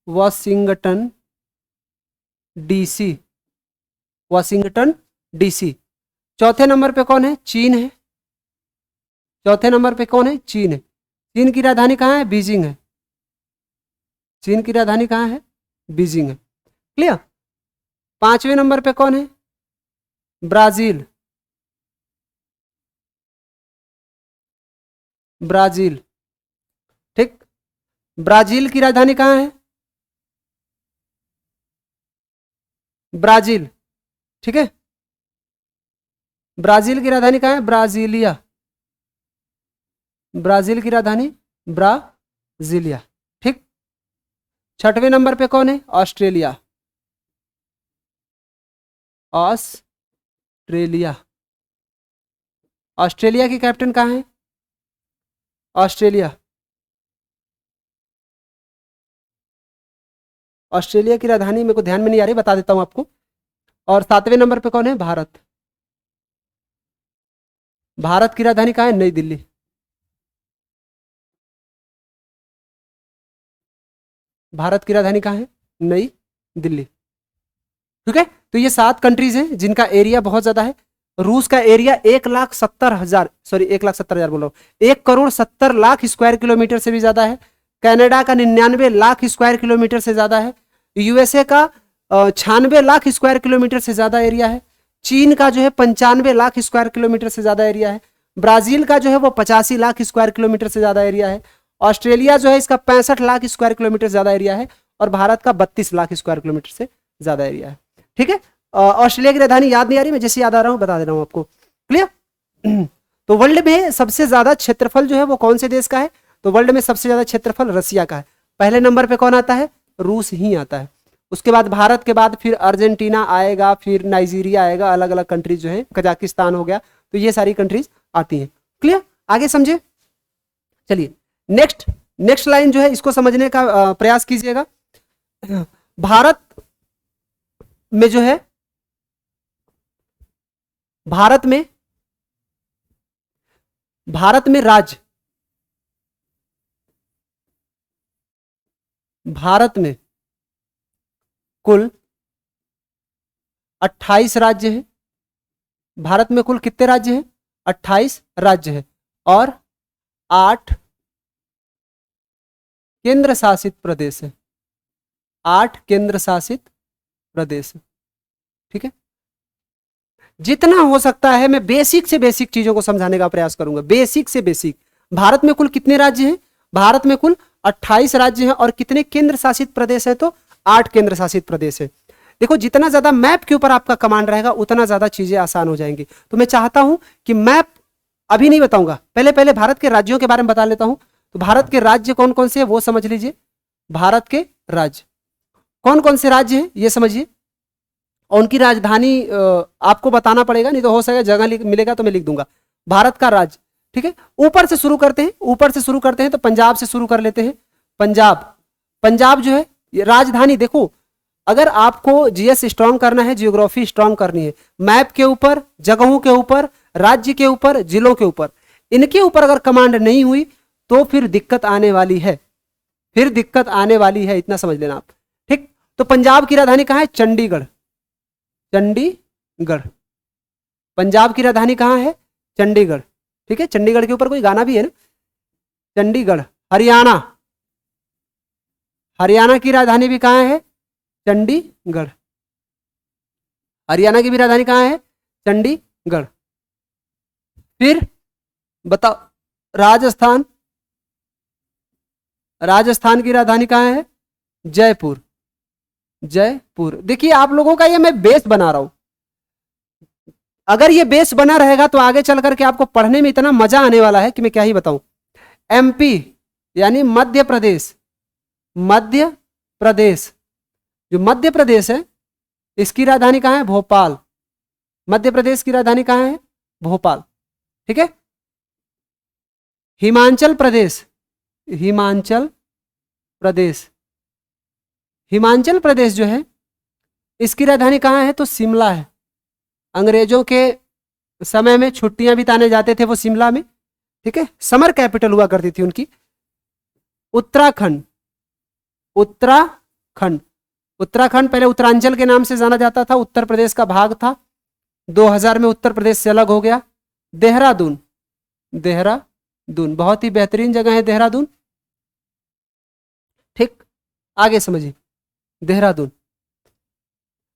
Washington DC. Washington DC. चौथे नंबर पे कौन है? चीन है। चौथे नंबर पे कौन है? चीन है। चीन की राजधानी कहाँ है? बीजिंग है। चीन की राजधानी कहाँ है? बीजिंग है। क्लियर। पांचवें नंबर पे कौन है? ब्राजील। ब्राजील। ठीक, ब्राजील की राजधानी कहाँ है? ब्राजील। ठीक है, ब्राजील की राजधानी कहाँ है? ब्राजीलिया। ब्राजील की राजधानी ब्राजीलिया। ठीक, छठवें नंबर पे कौन है? ऑस्ट्रेलिया। ऑस्ट्रेलिया। ऑस्ट्रेलिया की कैप्टन कहाँ है? ऑस्ट्रेलिया। ऑस्ट्रेलिया की राजधानी मेरे को ध्यान में नहीं आ रही, बता देता हूं आपको। और सातवें नंबर पे कौन है? भारत। भारत की राजधानी कहाँ है? नई दिल्ली। भारत की राजधानी कहाँ है? नई दिल्ली। ठीक है। तो ये 7 कंट्रीज हैं जिनका एरिया बहुत ज्यादा है। रूस का एरिया 1,70,000 सॉरी 1,70,000 बोल रहा हूँ, 1,70,00,000 स्क्वायर किलोमीटर से भी ज्यादा है। कनाडा का 99 लाख स्क्वायर किलोमीटर से ज्यादा है। यूएसए का 96 लाख स्क्वायर किलोमीटर से ज्यादा एरिया है। चीन का जो है 95 लाख स्क्वायर किलोमीटर से ज्यादा एरिया है। ब्राजील का जो है वो 85 लाख स्क्वायर किलोमीटर से ज्यादा एरिया है। ऑस्ट्रेलिया जो है इसका 65 लाख स्क्वायर किलोमीटर से ज्यादा एरिया है। और भारत का 32 लाख स्क्वायर किलोमीटर से ज्यादा एरिया है। ठीक है। ऑस्ट्रेलिया की राजधानी याद नहीं आ रही, मैं जैसे याद आ रहा हूं बता दे रहा हूं आपको। क्लियर। तो वर्ल्ड में सबसे ज्यादा क्षेत्रफल जो है वो कौन से देश का है? तो वर्ल्ड में सबसे ज्यादा क्षेत्रफल रसिया का है। पहले नंबर पे कौन आता है? रूस ही आता है। उसके बाद भारत के बाद फिर अर्जेंटीना आएगा, फिर नाइजीरिया आएगा, अलग अलग कंट्रीज जो है, कजाकिस्तान हो गया, तो ये सारी कंट्रीज आती हैं। क्लियर, आगे समझे। चलिए नेक्स्ट लाइन जो है इसको समझने का प्रयास कीजिएगा। भारत में जो है, भारत में राज्य, भारत में कुल 28 राज्य हैं। भारत में कुल कितने राज्य हैं? 28 राज्य हैं और 8 केंद्र शासित प्रदेश है। 8 केंद्र शासित प्रदेश है। ठीक है। जितना हो सकता है मैं बेसिक से बेसिक चीजों को समझाने का प्रयास करूंगा, बेसिक से बेसिक। भारत में कुल कितने राज्य हैं? भारत में कुल 28 राज्य हैं और कितने केंद्र शासित प्रदेश हैं? तो 8 केंद्र शासित प्रदेश है। देखो जितना ज्यादा मैप के ऊपर आपका कमांड रहेगा उतना ज्यादा चीजें आसान हो जाएंगी। तो मैं चाहता हूं कि मैप अभी नहीं बताऊंगा, पहले भारत के राज्यों के बारे में बता लेता हूं। तो भारत के राज्य कौन कौन से हैं वो समझ लीजिए। भारत के राज्य कौन कौन से राज्य हैं ये समझिए, और उनकी राजधानी आपको बताना पड़ेगा, नहीं तो हो सकेगा जगह मिलेगा तो मैं लिख दूंगा। भारत का राज्य, ठीक है। ऊपर से शुरू करते हैं, तो पंजाब से शुरू कर लेते हैं। पंजाब जो है राजधानी, देखो अगर आपको जीएस स्ट्रांग करना है, जियोग्राफी स्ट्रांग करनी है, मैप के ऊपर, जगहों के ऊपर, राज्य के ऊपर, जिलों के ऊपर, इनके ऊपर अगर कमांड नहीं हुई तो फिर दिक्कत आने वाली है, इतना समझ लेना आप। ठीक। तो पंजाब की राजधानी कहां है? चंडीगढ़। पंजाब की राजधानी कहां है? चंडीगढ़। ठीक है। चंडीगढ़ के ऊपर कोई गाना भी है ना, चंडीगढ़। हरियाणा की राजधानी भी कहां है? चंडीगढ़। हरियाणा की भी राजधानी कहां है? चंडीगढ़। फिर बताओ राजस्थान की राजधानी कहां है? जयपुर। देखिए आप लोगों का ये मैं बेस बना रहा हूं, अगर ये बेस बना रहेगा तो आगे चल करके आपको पढ़ने में इतना मजा आने वाला है कि मैं क्या ही बताऊं। एमपी यानी मध्य प्रदेश, जो मध्य प्रदेश है इसकी राजधानी कहां है? भोपाल। मध्य प्रदेश की राजधानी कहां है? भोपाल। ठीक है। हिमाचल प्रदेश जो है इसकी राजधानी कहां है? तो शिमला है। अंग्रेजों के समय में छुट्टियां बिताने जाते थे वो शिमला में। ठीक है। समर कैपिटल हुआ करती थी उनकी। उत्तराखंड पहले उत्तरांचल के नाम से जाना जाता था, उत्तर प्रदेश का भाग था। 2000 में उत्तर प्रदेश से अलग हो गया। देहरादून बहुत ही बेहतरीन जगह है देहरादून। ठीक। आगे समझिए देहरादून।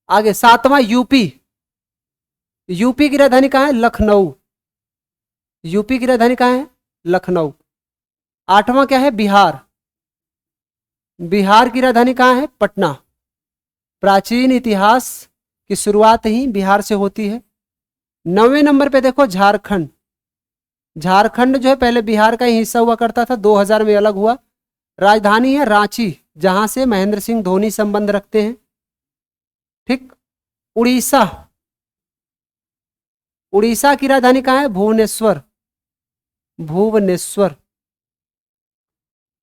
आगे 7वां यूपी की राजधानी कहां है? लखनऊ। यूपी की राजधानी कहां है? लखनऊ। 8वां क्या है? बिहार की राजधानी कहां है? पटना। प्राचीन इतिहास की शुरुआत ही बिहार से होती है। 9वें नंबर पे देखो झारखंड जो है पहले बिहार का ही हिस्सा हुआ करता था, 2000 में अलग हुआ। राजधानी है रांची, जहां से महेंद्र सिंह धोनी संबंध रखते हैं। ठीक। उड़ीसा की राजधानी कहां है? भुवनेश्वर।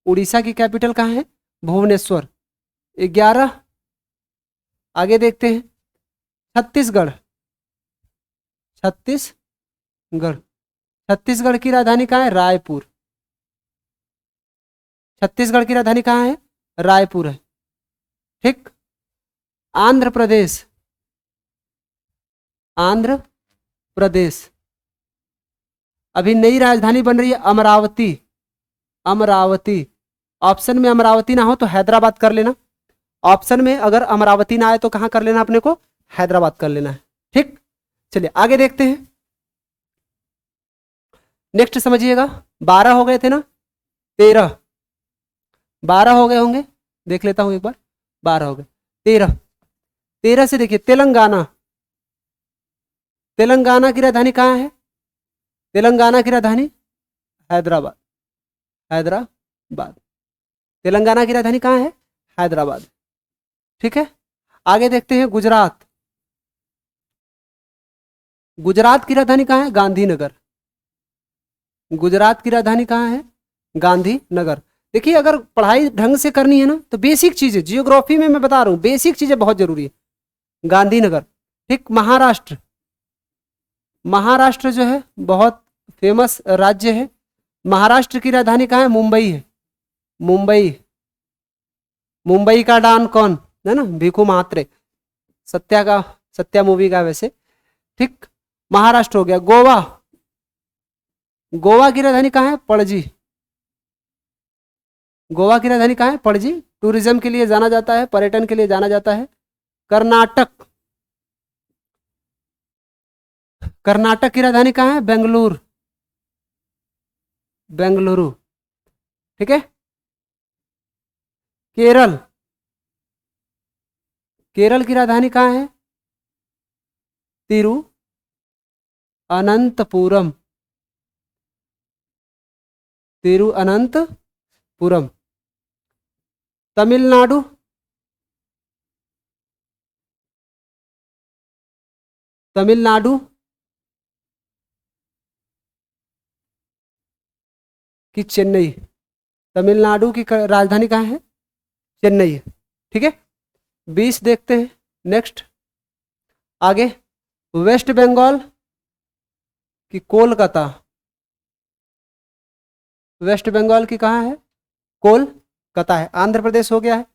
उड़ीसा की कैपिटल कहां है? भुवनेश्वर। 11। आगे देखते हैं छत्तीसगढ़ की राजधानी कहां है? रायपुर। छत्तीसगढ़ की राजधानी कहां है? रायपुर है। ठीक। आंध्र प्रदेश आंध्र प्रदेश। अभी नई राजधानी बन रही है अमरावती, अमरावती। ऑप्शन में अमरावती ना हो तो हैदराबाद कर लेना। ऑप्शन में अगर अमरावती ना आए तो कहां कर लेना अपने को, हैदराबाद कर लेना है। ठीक, चलिए आगे देखते हैं। नेक्स्ट समझिएगा, 12 हो गए थे ना, 13, 12 हो गए होंगे, देख लेता हूं एक बार। 12 हो गए, 13, 13 से देखिए तेलंगाना। तेलंगाना की राजधानी कहाँ है, तेलंगाना की राजधानी हैदराबाद, हैदराबाद। तेलंगाना की राजधानी कहाँ है, हैदराबाद। ठीक है, आगे देखते हैं गुजरात। गुजरात की राजधानी कहाँ है, गांधीनगर। गुजरात की राजधानी कहाँ है, गांधीनगर। देखिए अगर पढ़ाई ढंग से करनी है ना तो बेसिक चीजें, जियोग्राफी में मैं बता रहा हूं बेसिक चीजें बहुत जरूरी है। गांधीनगर। ठीक, महाराष्ट्र। महाराष्ट्र जो है बहुत फेमस राज्य है। महाराष्ट्र की राजधानी कहाँ है, मुंबई है, मुंबई। मुंबई का डॉन कौन है ना, भिखू महात्रे, सत्या मूवी का वैसे। ठीक, महाराष्ट्र हो गया। गोवा, गोवा की राजधानी कहाँ है, पणजी। गोवा की राजधानी कहाँ है, पणजी। टूरिज्म के लिए जाना जाता है, पर्यटन के लिए जाना जाता है। कर्नाटक, कर्नाटक की राजधानी कहाँ है, बेंगलुरु, बेंगलुरु। ठीक है, केरल, केरल की राजधानी कहाँ है, तिरुअनंतपुरम, तिरुअनंतपुरम। तमिलनाडु, तमिलनाडु की चेन्नई, तमिलनाडु की राजधानी कहाँ है, चेन्नई। ठीक है, 20 देखते हैं। नेक्स्ट आगे, वेस्ट बंगाल की कोलकाता, वेस्ट बंगाल की कहाँ है, कोलकाता है। आंध्र प्रदेश हो गया है।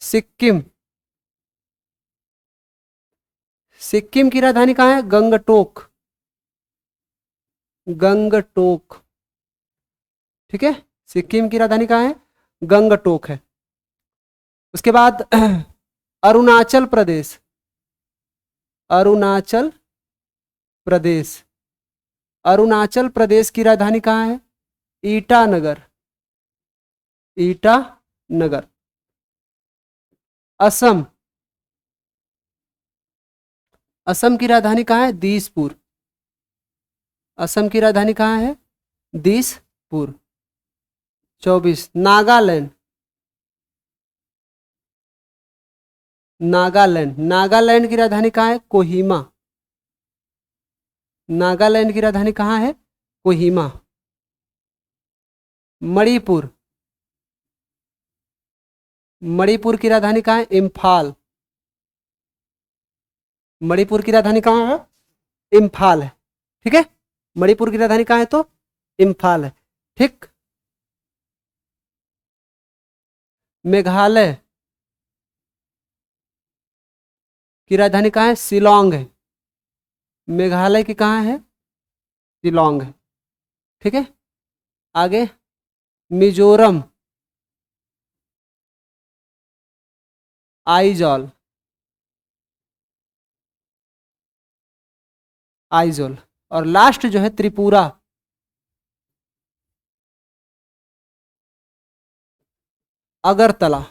सिक्किम, सिक्किम की राजधानी कहाँ है, गंगटोक, गंगटोक। ठीक है, सिक्किम की राजधानी कहाँ है, गंगटोक है। उसके बाद अरुणाचल प्रदेश, अरुणाचल प्रदेश, अरुणाचल प्रदेश की राजधानी कहाँ है, ईटानगर, ईटानगर। असम, असम की राजधानी कहाँ है, दिसपुर, असम की राजधानी कहाँ है, दिसपुर। 24 नागालैंड, नागालैंड, नागालैंड की राजधानी कहाँ है, कोहिमा, नागालैंड की राजधानी कहाँ है, कोहिमा। मणिपुर, मणिपुर की राजधानी कहाँ है, इम्फाल, मणिपुर की राजधानी कहाँ है, इम्फाल है। ठीक है, मणिपुर की राजधानी कहाँ है, तो इम्फाल है। ठीक, मेघालय की राजधानी कहाँ है, शिलोंग है, मेघालय की कहाँ है, शिलोंग है। ठीक है, आगे मिजोरम, आइजॉल, आइजॉल। और लास्ट जो है त्रिपुरा, अगरतला,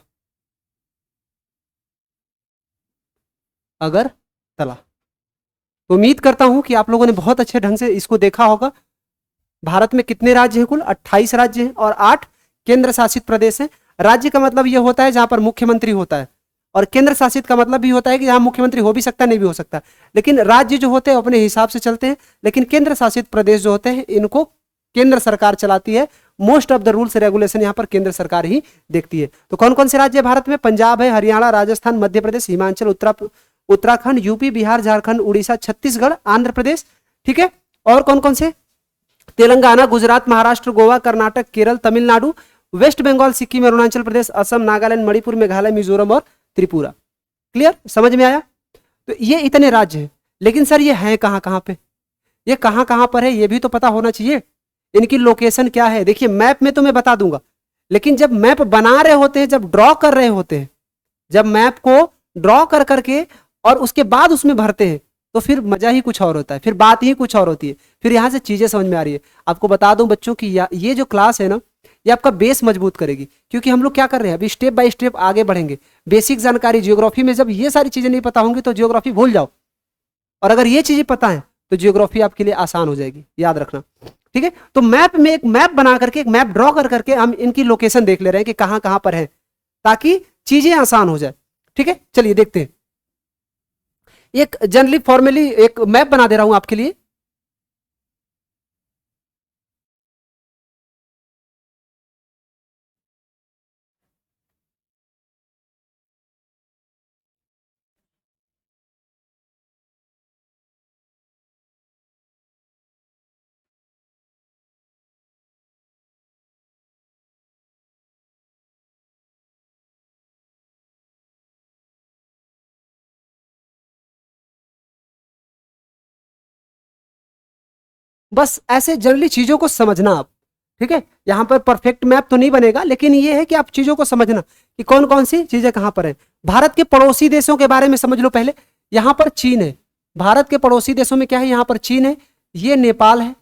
अगरतला। तो उम्मीद करता हूं कि आप लोगों ने बहुत अच्छे ढंग से इसको देखा होगा। भारत में कितने राज्य हैं, कुल 28 राज्य हैं और 8 केंद्र शासित प्रदेश हैं। राज्य का मतलब यह होता है जहां पर मुख्यमंत्री होता है, और केंद्र शासित का मतलब भी होता है कि जहां मुख्यमंत्री हो भी सकता है, नहीं भी हो सकता। लेकिन राज्य जो होते हैं अपने हिसाब से चलते हैं, लेकिन केंद्र शासित प्रदेश जो होते हैं इनको केंद्र सरकार चलाती है। Most of the rules regulation यहाँ पर केंद्र सरकार ही देखती है। तो कौन कौन से राज्य भारत में, पंजाब है, हरियाणा, राजस्थान, मध्य प्रदेश, हिमाचल, उत्तराखंड, यूपी, बिहार, झारखंड, उड़ीसा, छत्तीसगढ़, आंध्र प्रदेश। ठीक है, और कौन कौन से, तेलंगाना, गुजरात, महाराष्ट्र, गोवा, कर्नाटक, केरल, तमिलनाडु, वेस्ट बंगाल, सिक्किम, अरुणाचल प्रदेश, असम, नागालैंड, मणिपुर, मेघालय, मिजोरम और त्रिपुरा। क्लियर, समझ में आया? तो ये इतने राज्य हैं, लेकिन सर ये हैं कहाँ कहाँ पे, ये कहाँ कहाँ पर है, ये भी तो पता होना चाहिए। इनकी लोकेशन क्या है, देखिए मैप में तो मैं बता दूंगा, लेकिन जब मैप बना रहे होते हैं, जब ड्रॉ कर रहे होते हैं, जब मैप को ड्रॉ कर करके और उसके बाद उसमें भरते हैं, तो फिर मजा ही कुछ और होता है, फिर बात ही कुछ और होती है, फिर यहाँ से चीजें समझ में आ रही है। आपको बता दूं बच्चों की ये जो क्लास है ना, ये आपका बेस मजबूत करेगी, क्योंकि हम लोग क्या कर रहे हैं, अभी स्टेप बाय स्टेप आगे बढ़ेंगे। बेसिक जानकारी जियोग्राफी में जब ये सारी चीजें नहीं पता होंगी तो जियोग्राफी भूल जाओ, और अगर ये चीजें पता है तो जियोग्राफी आपके लिए आसान हो जाएगी, याद रखना। ठीक है, तो मैप में एक मैप बना करके, एक मैप ड्रॉ कर करके हम इनकी लोकेशन देख ले रहे हैं कि कहां कहां पर है, ताकि चीजें आसान हो जाए। ठीक है, चलिए देखते हैं। एक जनरली फॉर्मली एक मैप बना दे रहा हूं आपके लिए। बस ऐसे जनरली चीजों को समझना आप। ठीक है, यहां पर परफेक्ट मैप तो नहीं बनेगा, लेकिन ये है कि आप चीजों को समझना कि कौन कौन सी चीजें कहां पर है। भारत के पड़ोसी देशों के बारे में समझ लो पहले। यहां पर चीन है, भारत के पड़ोसी देशों में क्या है, यहां पर चीन है, ये नेपाल है,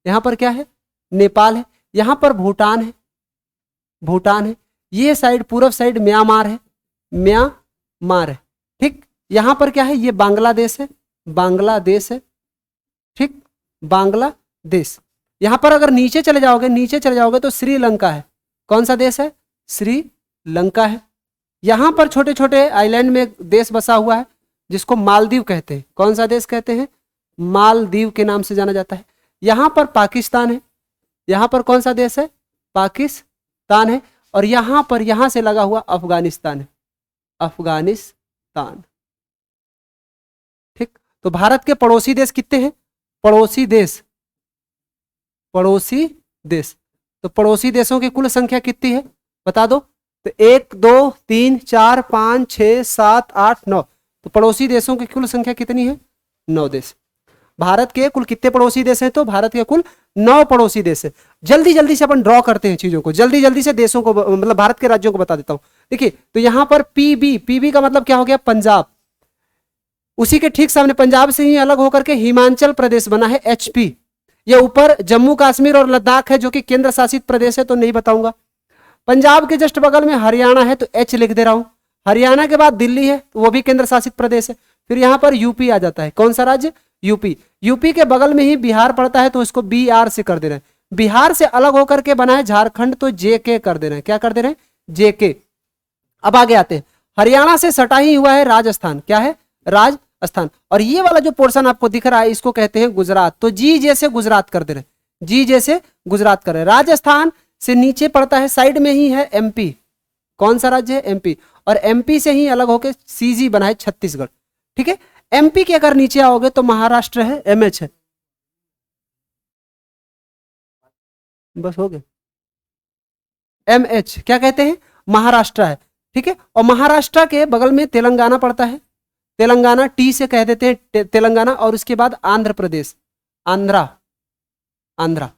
यहां पर क्या है, नेपाल है, यहां पर भूटान है, भूटान है, ये साइड पूर्व साइड म्यांमार है, म्यांमार है। ठीक, यहां पर क्या है, ये बांग्लादेश है, बांग्लादेश है। ठीक, बांग्लादेश। यहां पर अगर नीचे चले जाओगे, नीचे चले जाओगे तो श्रीलंका है। कौन सा देश है, श्रीलंका है। यहां पर छोटे छोटे आइलैंड में एक देश बसा हुआ है जिसको मालदीव कहते हैं। कौन सा देश कहते हैं, मालदीव के नाम से जाना जाता है। यहां पर पाकिस्तान है, यहां पर कौन सा देश है, पाकिस्तान है। और यहां पर यहां से लगा हुआ अफगानिस्तान है, अफगानिस्तान। ठीक, तो भारत के पड़ोसी देश कितने हैं, पड़ोसी देश, पड़ोसी देश। तो पड़ोसी देशों की कुल संख्या कितनी है बता दो। तो 1 2 3 4 5 6 7 8 9। तो पड़ोसी देशों की कुल संख्या कितनी है, 9 देश। भारत के कुल कितने पड़ोसी देश हैं, तो भारत के कुल 9 पड़ोसी देश है। जल्दी जल्दी से अपन ड्रॉ करते हैं चीजों को, जल्दी जल्दी से देशों को, मतलब भारत के राज्यों को बता देता हूं। देखिए, तो यहां पर पीबी, पीबी का मतलब क्या हो गया, पंजाब। उसी के ठीक सामने पंजाब से ही अलग होकर के हिमाचल प्रदेश बना है, एचपी। ये ऊपर जम्मू कश्मीर और लद्दाख है जो कि केंद्र शासित प्रदेश है, तो नहीं बताऊंगा। पंजाब के जस्ट बगल में हरियाणा है, तो एच लिख दे रहा हूं। हरियाणा के बाद दिल्ली है, तो वो भी केंद्र शासित प्रदेश है। फिर यहां पर यूपी आ जाता है। कौन सा राज्य, यूपी। यूपी के बगल में ही बिहार पड़ता है, तो इसको बी आर से कर दे रहे हैं। बिहार से अलग होकर के बना है झारखंड, तो जेके कर दे रहे हैं। क्या कर दे रहे हैं, जेके। अब आगे आते हैं, हरियाणा से सटा ही हुआ है राजस्थान। क्या है, राजस्थान। और ये वाला जो पोर्शन आपको दिख रहा है इसको कहते हैं गुजरात। तो जी जैसे गुजरात कर दे रहे हैं, जी जैसे गुजरात कर रहे हैं। राजस्थान से नीचे पड़ता है, साइड में ही है एमपी। कौन सा राज्य है, एमपी। और एमपी से ही अलग होकर सीजी बना है छत्तीसगढ़। ठीक है, एमपी के अगर नीचे आओगे तो महाराष्ट्र है, एमएच है। बस हो गया, एमएच क्या कहते हैं, महाराष्ट्र है। ठीक है, और महाराष्ट्र के बगल में तेलंगाना पड़ता है, तेलंगाना टी से कह देते हैं तेलंगाना। और उसके बाद आंध्र प्रदेश, आंध्रा, आंध्रा।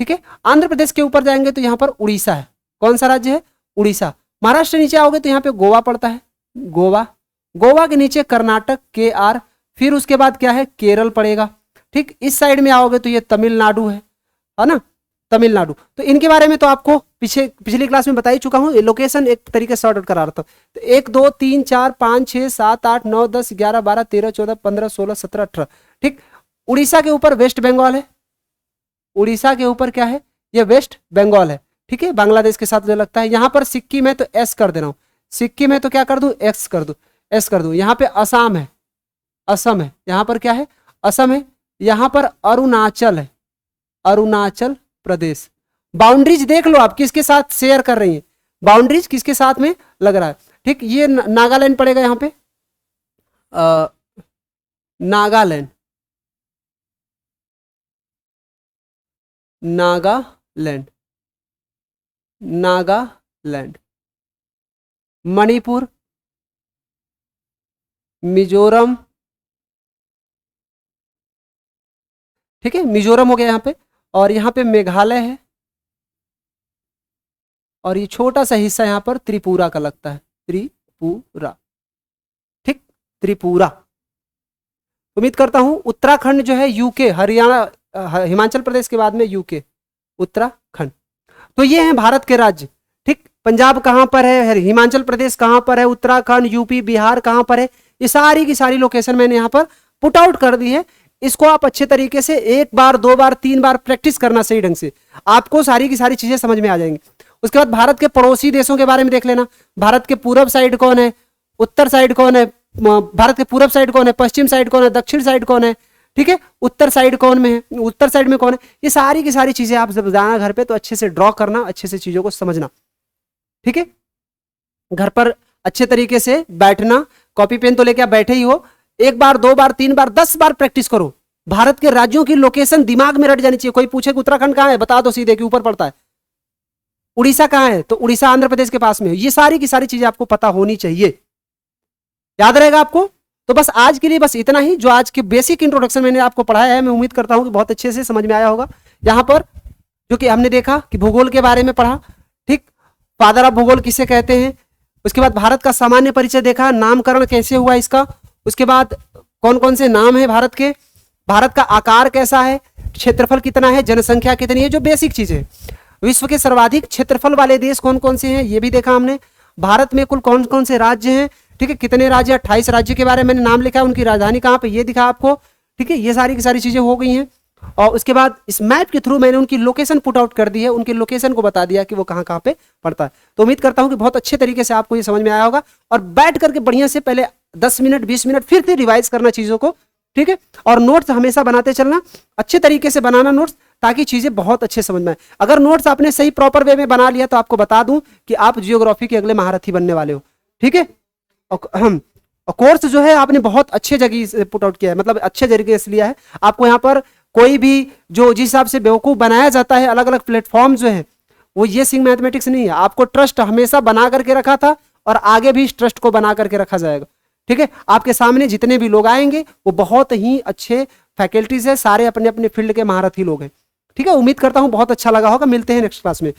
ठीक है, आंध्र प्रदेश के ऊपर जाएंगे तो यहां पर उड़ीसा है। कौन सा राज्य है, उड़ीसा। महाराष्ट्र नीचे आओगे तो यहां पे गोवा पड़ता है, गोवा। गोवा के नीचे कर्नाटक, के आर। फिर उसके बाद क्या है, केरल पड़ेगा। ठीक, इस साइड में आओगे तो ये तमिलनाडु है ना, तमिलनाडु। तो इनके बारे में तो आपको पिछली क्लास में बता ही चुका हूं। लोकेशन एक तरीके से सॉर्ट आउट करा रहा था। तो 1 2 3 4 5 6 7 8 9 10 11 12 13 14 15 16 17 18। ठीक, उड़ीसा के ऊपर वेस्ट बंगाल है, उड़ीसा के ऊपर क्या है, ये वेस्ट बंगाल है। ठीक है, बांग्लादेश के साथ जो लगता है। यहां पर सिक्किम है तो एस कर दे रहा हूं, सिक्किम है तो क्या कर दूं, एक्स कर दूं, एस कर दूं। यहां पे असम है, असम है। यहां पर क्या है, असम है। यहां पर अरुणाचल है, अरुणाचल प्रदेश। बाउंड्रीज देख लो आप किसके साथ शेयर कर रही हैं, बाउंड्रीज किसके साथ में लग रहा है। ठीक, ये नागालैंड पड़ेगा यहां पे, नागालैंड, नागालैंड, नागालैंड। मणिपुर, मिजोरम, ठीक है, मिजोरम हो गया यहाँ पे, और यहाँ पे मेघालय है, और ये छोटा सा हिस्सा यहाँ पर त्रिपुरा का लगता है, त्रिपुरा, ठीक, त्रिपुरा। उम्मीद करता हूं उत्तराखंड जो है यूके, हरियाणा, हिमाचल प्रदेश के बाद में यूके, उत्तराखंड। तो ये हैं भारत के राज्य, ठीक। पंजाब कहाँ पर है, हिमाचल प्रदेश कहाँ पर है, उत्तराखंड, यूपी, बिहार कहाँ पर है, ये सारी की सारी लोकेशन मैंने यहाँ पर पुट आउट कर दी है। इसको आप अच्छे तरीके से 1 बार 2 बार 3 बार प्रैक्टिस करना सही ढंग से, आपको सारी की सारी चीजें समझ में आ जाएंगी। उसके बाद भारत के पड़ोसी देशों के बारे में देख लेना। भारत के पूरब साइड कौन है, उत्तर साइड कौन है, भारत के पूरब साइड कौन है, पश्चिम साइड कौन है, दक्षिण साइड कौन है, ठीक है, उत्तर साइड कौन में है, उत्तर साइड में कौन है, ये सारी की सारी चीजें आप जब जाना घर पे तो अच्छे से ड्रॉ करना, अच्छे से चीजों को समझना, ठीक है। घर पर अच्छे तरीके से बैठना, कॉपी पेन तो लेके आप बैठे ही हो, 1 बार 2 बार 3 बार 10 बार प्रैक्टिस करो। भारत के राज्यों की लोकेशन दिमाग में रट जानी चाहिए। कोई पूछे कि उत्तराखंड कहाँ है, बता दो सीधे कि ऊपर पड़ता है। उड़ीसा कहाँ है, तो उड़ीसा आंध्र प्रदेश के पास में है। ये सारी की सारी चीजें आपको पता होनी चाहिए, याद रहेगा आपको। तो बस आज के लिए बस इतना ही, जो आज के बेसिक इंट्रोडक्शन मैंने आपको पढ़ाया है, मैं उम्मीद करता हूं कि बहुत अच्छे से समझ में आया होगा। यहां पर जो कि हमने देखा कि भूगोल के बारे में पढ़ा, ठीक, फादर ऑफ भूगोल किसे कहते हैं, उसके बाद भारत का सामान्य परिचय देखा, नामकरण कैसे हुआ इसका, उसके बाद कौन कौन से नाम है भारत के, भारत का आकार कैसा है, क्षेत्रफल कितना है, जनसंख्या कितनी है, जो बेसिक चीजें। विश्व के सर्वाधिक क्षेत्रफल वाले देश कौन कौन से हैं ये भी देखा हमने। भारत में कुल कौन कौन से राज्य हैं, ठीक है, कितने राज्य, 28 राज्य के बारे में मैंने नाम लिखा है, उनकी राजधानी कहाँ पे ये दिखा आपको, ठीक है। ये सारी की सारी चीजें हो गई हैं, और उसके बाद इस मैप के थ्रू मैंने उनकी लोकेशन पुट आउट कर दी है, उनकी लोकेशन को बता दिया कि वो कहाँ कहाँ पे पड़ता है। तो उम्मीद करता हूँ कि बहुत अच्छे तरीके से आपको ये समझ में आया होगा, और बैठ करके बढ़िया से पहले 10 मिनट 20 मिनट फिर से रिवाइज करना चीजों को, ठीक है। और नोट्स हमेशा बनाते चलना, अच्छे तरीके से बनाना नोट्स, ताकि चीजें बहुत अच्छे समझ में आए। अगर नोट्स आपने सही प्रॉपर वे में बना लिया तो आपको बता दूं कि आप जियोग्राफी के अगले महारथी बनने वाले हो, ठीक है। और कोर्स जो है आपने बहुत अच्छे जगह से पुट आउट किया है, मतलब अच्छे तरीके से लिया है। आपको यहाँ पर कोई भी जो जिस हिसाब से बेवकूफ बनाया जाता है, अलग अलग प्लेटफॉर्म जो है, वो ये सिंह मैथमेटिक्स नहीं है। आपको ट्रस्ट हमेशा बना करके रखा था, और आगे भी इस ट्रस्ट को बना करके रखा जाएगा, ठीक है। आपके सामने जितने भी लोग आएंगे वो बहुत ही अच्छे फैकल्टीज है, सारे अपने अपने फील्ड के महारथी लोग हैं, ठीक है। उम्मीद करता हूं बहुत अच्छा लगा होगा। मिलते हैं नेक्स्ट क्लास में।